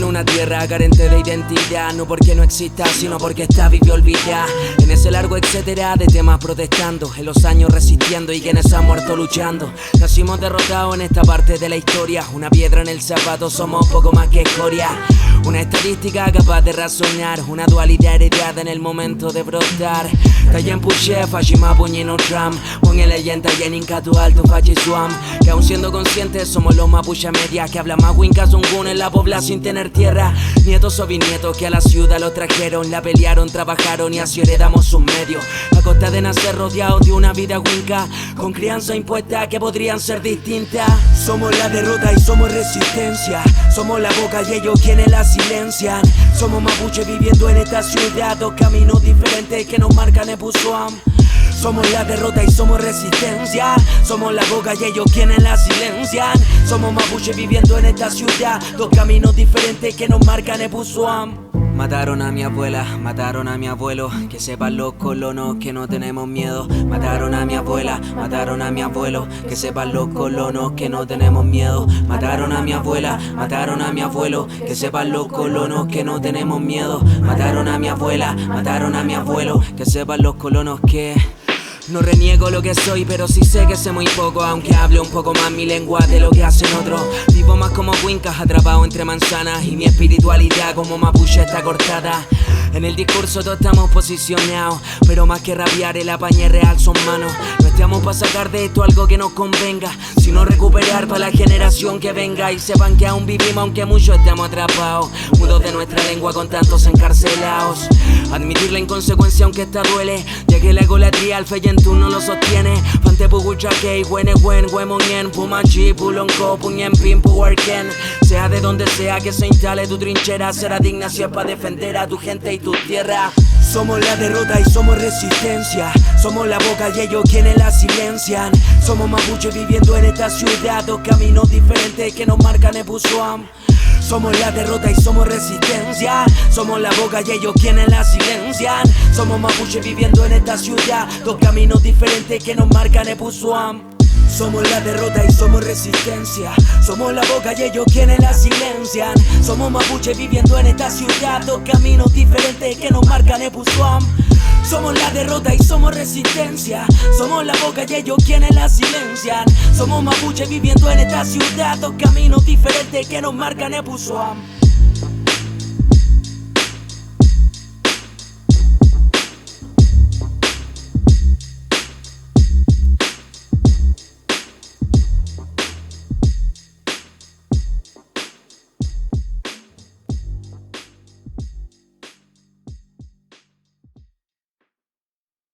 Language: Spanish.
una tierra carente de identidad, no porque no exista, sino porque está viva y olvidada. En ese largo etcétera de temas protestando, en los años resistiendo y quienes han muerto luchando. Nacimos derrotados en esta parte de la historia, una piedra en el zapato, somos poco más que escoria. Una estadística capaz de razonar, una dualidad heredada en el momento de brotar. Tayen puxe, fajima puñino tram, pon en leyenda y en incatu alto fajisuam. Que aún siendo conscientes somos los mapuche media, que habla más winca zungun en la pobla sin tener tierra. Nietos o bisnietos que a la ciudad lo trajeron, la pelearon, trabajaron y así heredamos sus medios. A costa de nacer rodeados de una vida winca, con crianza impuesta que podrían ser distintas. Somos la derrota y somos resistencia, somos la boca y ellos quienes la silencian. Somos mapuche viviendo en esta ciudad, dos caminos diferentes que nos marcan Epusuam. Somos la derrota y somos resistencia, somos la boca y ellos quienes la silencian. Somos mapuche viviendo en esta ciudad, dos caminos diferentes que nos marcan Epusuam. Mataron a mi abuela, mataron a mi abuelo, que sepan los colonos que no tenemos miedo. Mataron a mi abuela, mataron a mi abuelo, que sepan los colonos que no tenemos miedo. Mataron a mi abuela, mataron a mi abuelo, que sepan los colonos que no tenemos miedo. Mataron a mi abuela, mataron a mi abuelo, que sepan los colonos que... No reniego lo que soy, pero sí sé que sé muy poco, aunque hable un poco más mi lengua de lo que hacen otros. Vivo más como wincas atrapado entre manzanas, y mi espiritualidad como mapuche está cortada. En el discurso todos estamos posicionados, pero más que rabiar el apañe real son manos. No estamos para sacar de esto algo que nos convenga, sino recuperar para la generación que venga. Y sepan que aún vivimos aunque muchos estemos atrapados, mudos de nuestra lengua con tantos encarcelados. Admitir la inconsecuencia aunque esta duele, ya que la egolatría al feyentú no lo sostiene. Fante pugucha que huene huen huemonien pumachi pulonco puñen pim puarken. Sea de donde sea que se instale tu trinchera, será digna si es para defender a tu gente y tu tierra. Somos la derrota y somos resistencia, somos la boca y ellos quienes la silencian. Somos mapuche viviendo en esta ciudad, dos caminos diferentes que nos marcan Epusuam. Somos la derrota y somos resistencia, somos la boca y ellos quienes la silencian. Somos mapuche viviendo en esta ciudad, dos caminos diferentes que nos marcan Epusuam. Somos la derrota y somos resistencia, somos la boca y ellos quienes la silencian. Somos mapuche viviendo en esta ciudad, dos caminos diferentes que nos marcan Epusuam. Somos la derrota y somos resistencia, somos la boca y ellos quienes la silencian. Somos mapuche viviendo en esta ciudad, dos caminos diferentes que nos marcan Epusuam.